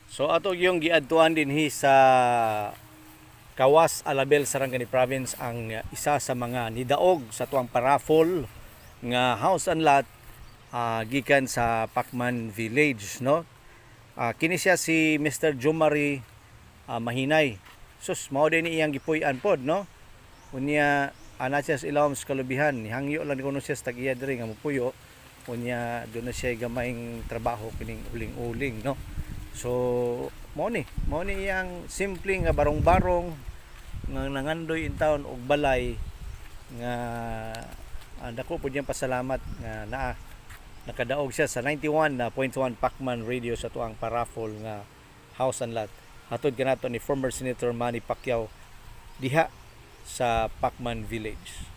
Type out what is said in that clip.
So ato yung giadtuan dinhi sa Kawas, Alabel, Sarangani Province ang isa sa mga nidaog sa tuwang paraffol nga house and lot gikan sa Pacman Village, no? Kini siya si Mr. Jomari Mahinay. Sus mao din iyang gipuy-an pod, no? Unya ana siya sa ilawom sa kalubihan, hangyo lang kuno siya sa tag-iya diri nga mopuyo. Unya doon na siya gamayng trabaho kining uling-uling, no? So mao ni iyang simple nga barong-barong nga nangandoy in town og balay nga dako pud niyang pasalamat nga nakadaog siya sa 91.1 Pacman Radio sa tuang paraffol nga house and lot hatod kanato ni former Senator Manny Pacquiao diha sa Pacman Village.